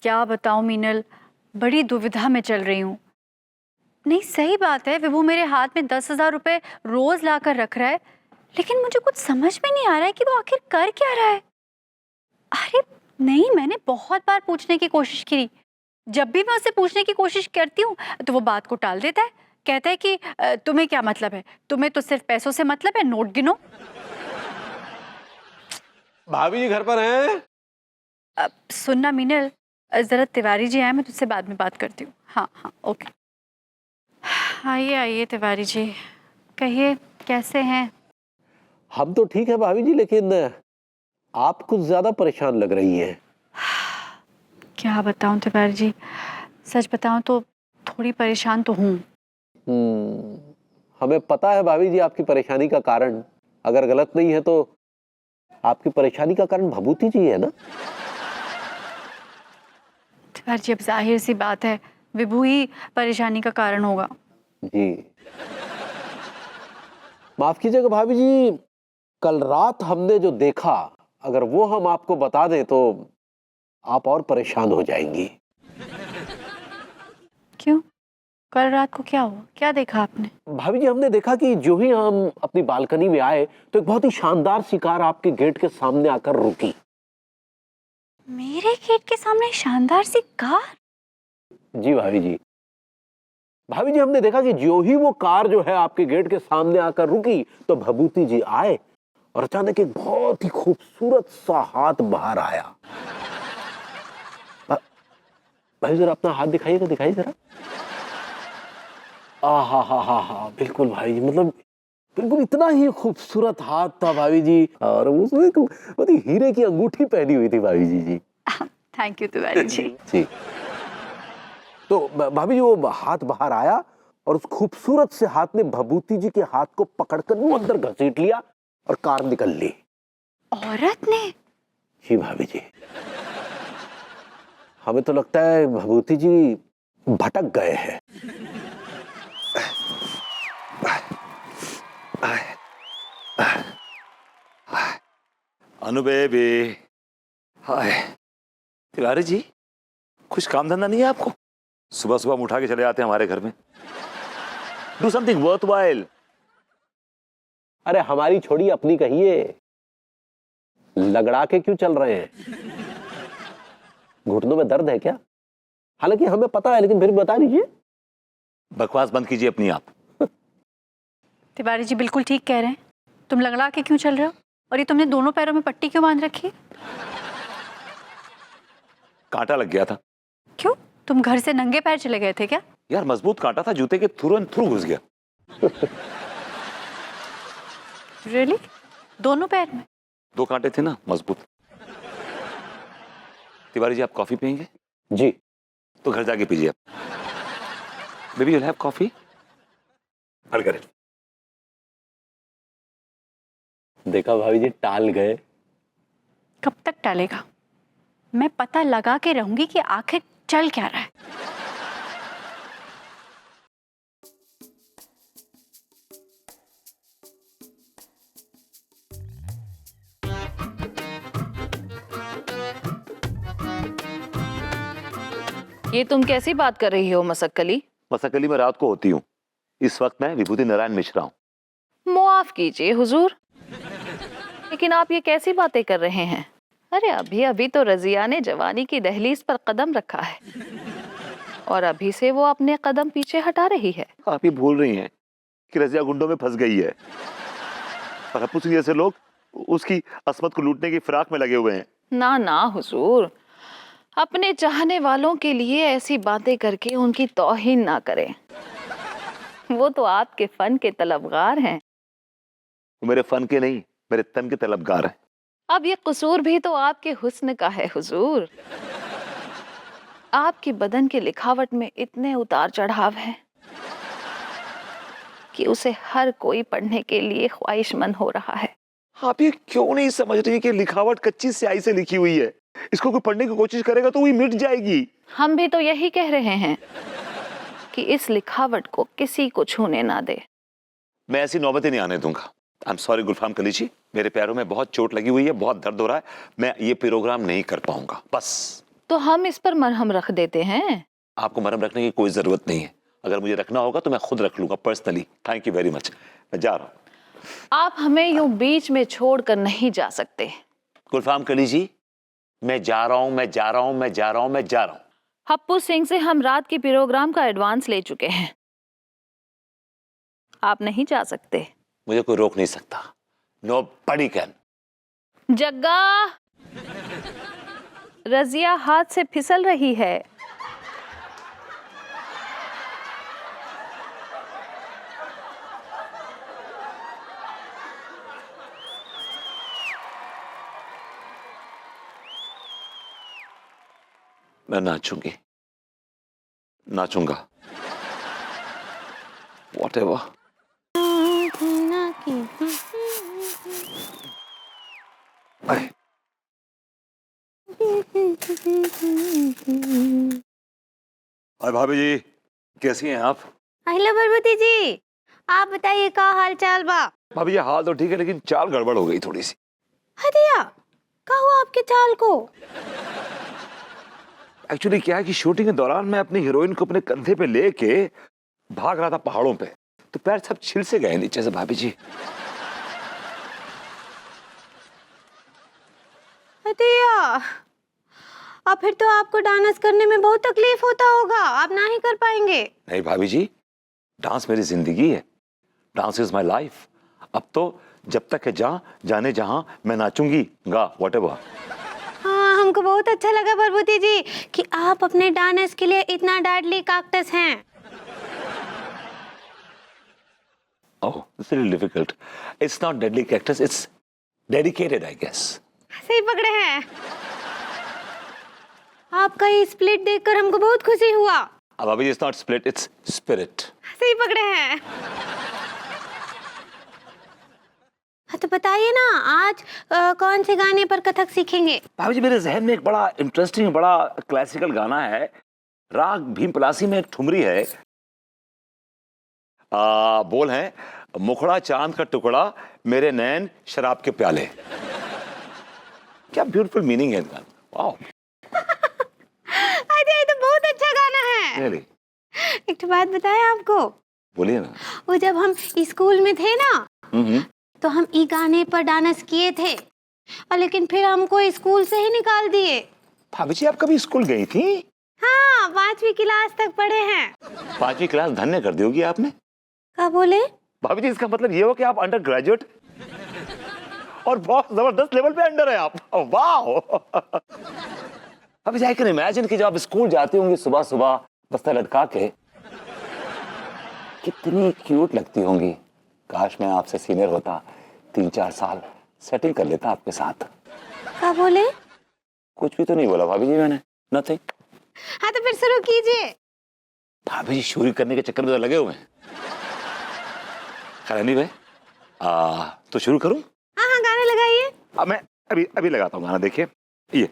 क्या बताऊं मीनल, बड़ी दुविधा में चल रही हूँ। नहीं, सही बात है, विभू मेरे हाथ में 10,000 रुपए रोज लाकर रख रहा है, लेकिन मुझे कुछ समझ में नहीं आ रहा है कि वो आखिर कर क्या रहा है। अरे नहीं, मैंने बहुत बार पूछने की कोशिश की। जब भी मैं उससे पूछने की कोशिश करती हूँ तो वो बात को टाल देता है। कहता है कि तुम्हें क्या मतलब है, तुम्हें तो सिर्फ पैसों से मतलब है, नोट गिनो। भाभी जी घर पर हैं? सुनना मीनल, जरा तिवारी जी आए, मैं तुझसे बाद में बात करती हूँ। हाँ हाँ, ओके। आइए आइए तिवारी जी, कहिए कैसे हैं? हम तो ठीक है भाभी जी, लेकिन आप कुछ ज्यादा परेशान लग रही हैं। क्या बताऊं तिवारी जी, सच बताऊं तो थोड़ी परेशान तो हूँ। हमें पता है भाभी जी आपकी परेशानी का कारण। अगर गलत नहीं है तो आपकी परेशानी का कारण भभूति जी है ना? तिवारी जी, अब जाहिर सी बात है, विभू ही परेशानी का कारण होगा। जी माफ कीजिएगा भाभी जी, कल रात हमने जो देखा, अगर वो हम आपको बता दें तो आप और परेशान हो जाएंगी। क्यों? कल रात को क्या हुआ, क्या देखा आपने? भाभी जी हमने देखा कि जो ही हम अपनी बालकनी में आए तो एक बहुत ही शानदार सी कार आपके गेट के सामने आकर रुकी। मेरे गेट के सामने शानदार सी कार? जी भाभी जी, भाभी जी हमने देखा कि जो ही वो कार जो है आपके गेट के सामने आकर रुकी तो भभूति जी आए और अचानक एक बहुत ही खूबसूरत सा हाथ बाहर आया। भाई जरा अपना हाथ दिखाइएगा, दिखाइए जरा। आ हा, बिल्कुल भाई जी, मतलब बिल्कुल इतना ही खूबसूरत हाथ था भाभी जी, और उसमें एक बड़ी हीरे की अंगूठी पहनी हुई थी भाभी जी। जी थैंक यू तिवारी जी। जी, तो भाभी जी वो हाथ बाहर आया और उस खूबसूरत से हाथ ने भभूति जी के हाथ को पकड़कर वो अंदर घसीट लिया और कार निकल ली। औरत ने? जी भाभी जी, हमें तो लगता है भभूति जी भटक गए हैं। अनु बेबी, हाय। तिवारी जी, कुछ काम धंधा नहीं है आपको? सुबह सुबह हम उठा के चले जाते हैं हमारे घर में। Do something worthwhile. अरे हमारी छोड़ी, अपनी कहिए, लगड़ा के क्यों चल रहे हैं? घुटनों में दर्द है क्या? हालांकि हमें पता है, लेकिन फिर बता दीजिए। बकवास बंद कीजिए अपनी आप। तिवारी जी बिल्कुल ठीक कह रहे हैं। तुम लगड़ा के क्यों चल रहे हो? और ये तुमने दोनों पैरों में पट्टी क्यों बांध रखी है? कांटा लग गया था। क्यों? तुम घर से नंगे पैर चले गए थे क्या? यार मजबूत कांटा था, जूते के थ्रू एंड थ्रू घुस गया। रियली? दोनों पैर में? 2 कांटे थे ना मजबूत। तिवारी जी आप कॉफी पियेंगे? जी। तो घर जाके पीजिए आप। Baby you have coffee? अड़कर देखा भाभी जी, टाल गए। कब तक टालेगा? मैं पता लगा के रहूंगी कि आखिर चल क्या रहा है। ये तुम कैसी बात कर रही हो मसक्कली? मसक्कली में रात को होती हूँ। इस वक्त मैं विभूति नारायण मिश्रा हूँ। मुआफ कीजिए हुजूर, लेकिन आप ये कैसी बातें कर रहे हैं? अरे अभी अभी तो रजिया ने जवानी की दहलीज पर कदम रखा है और अभी से वो अपने कदम पीछे हटा रही है। आप ये भूल रही हैं कि रजिया गुंडों में फंस गई है और अपू सिंह जैसे लोग उसकी असमत को लूटने की फिराक में लगे हुए हैं। ना ना हुजूर, अपने चाहने वालों के लिए ऐसी बातें करके उनकी तौहीन ना करें। वो तो आपके फन के तलबगार हैं। वो मेरे फन के नहीं, मेरे तन के तलबगार हैं। अब ये कसूर भी तो आपके हुस्न का है हुजूर। आपकी बदन की लिखावट में इतने उतार चढ़ाव हैं कि उसे हर कोई पढ़ने के लिए ख्वाहिशमंद हो रहा है। आप ये क्यों नहीं समझ रही कि लिखावट कच्ची स्याही से लिखी हुई है? इसको कोई पढ़ने की कोशिश करेगा तो वो मिट जाएगी। हम भी तो यही कह रहे हैं कि इस लिखावट को किसी को छूने ना दे। मैं ऐसी नौबतें नहीं आने दूंगा। आई एम सॉरी गुलफाम कली जी, मेरे पैरों में बहुत चोट लगी हुई है, बहुत दर्द हो रहा है, मैं ये प्रोग्राम नहीं कर पाऊंगा। बस तो हम इस पर मरहम रख देते हैं। आपको मरहम रखने की कोई जरूरत नहीं है, अगर मुझे रखना होगा तो मैं खुद रख लूंगा personally. Thank you very much, मैं जा रहा हूँ। आप हमें यूं बीच में छोड़कर नहीं जा सकते। गुलफाम कली जी, मैं जा रहा हूँ, मैं जा रहा हूँ, मैं जा रहा हूँ, मैं जा रहा हूँ। हप्पू सिंह से हम रात के प्रोग्राम का एडवांस ले चुके हैं, आप नहीं जा सकते। मुझे कोई रोक नहीं सकता। Nobody can। जग्गा, रजिया हाथ से फिसल रही है। मैं नाचूंगी, नाचूंगा, whatever। अरे, अरे भाभी जी, कैसी हैं आप? हेलो भरभूति जी, आप बताइए का हाल चाल बा। भाभी जी हाल तो ठीक है, लेकिन चाल गड़बड़ हो गई थोड़ी सी। हदिया, का हुआ आपके चाल को? एक्चुअली क्या है कि शूटिंग के दौरान मैं अपनी हीरोइन को अपने कंधे पे लेके भाग रहा था पहाड़ों पे, तो पैर सब छिल से गए नीचे से भाभी जी। हदिया, अब फिर तो आपको डांस करने में बहुत तकलीफ होता होगा, आप ना ही कर पाएंगे। नहीं भाभी जी, डांस मेरी जिंदगी है, डांस इज माई लाइफ। अब तो जब तक है जाने जहां मैं नाचूंगी गा व्हाटएवर। हाँ, हमको बहुत अच्छा लगा भरभूति जी कि आप अपने डांस के लिए इतना डाडली काक्टस हैं। Oh, it's really difficult. It's not deadly cactus, it's dedicated, I guess. सही पकड़े हैं। आपका ये स्प्लिट देखकर हमको बहुत खुशी हुआ। अब अभी it's not split, it's spirit. सही पकड़े हैं। हाँ तो बताइए ना, आज कौन से गाने पर कथक सीखेंगे? भाभी जी मेरे जहन में एक बड़ा इंटरेस्टिंग, बड़ा क्लासिकल गाना है, राग भीम पलासी में एक ठुमरी है। बोल है, मुखड़ा चांद का टुकड़ा, मेरे नैन शराब के प्याले। क्या ब्यूटीफुल मीनिंग है इसका। वाओ, अरे ये तो बहुत अच्छा गाना है। रियली। एक तो बात बताएं आपको, बोलिए ना। वो जब हम स्कूल में थे ना, तो हम ई गाने पर डांस किए थे, और लेकिन फिर हमको स्कूल से ही निकाल दिए। भाभी जी आप कभी स्कूल गई थी? हाँ, 5वीं क्लास तक पढ़े हैं। 5वीं क्लास धन्य कर दी होगी आपने। क्या बोले? भाभी जी इसका मतलब ये हो कि आप अंडर ग्रेजुएट और बहुत जबरदस्त लेवल पे अंडर है आप। वाह। अभी आई कैन इमेजिन कि जब आप स्कूल जाती होंगी सुबह सुबह बस्ता लटका के, कितनी क्यूट लगती होंगी। काश मैं आपसे सीनियर होता, 3-4 साल सेटिंग कर लेता आपके साथ। क्या बोले? कुछ भी तो नहीं बोला भाभी जी मैंने, नथिंग। हाँ तो फिर शुरू कीजिए। भाभी जी चोरी करने के चक्कर में तो लगे हुए हैं। खैर anyway, तो शुरू करूं? हाँ हाँ, गाने लगाइए। अब मैं अभी लगाता हूँ गाना, देखिए ये।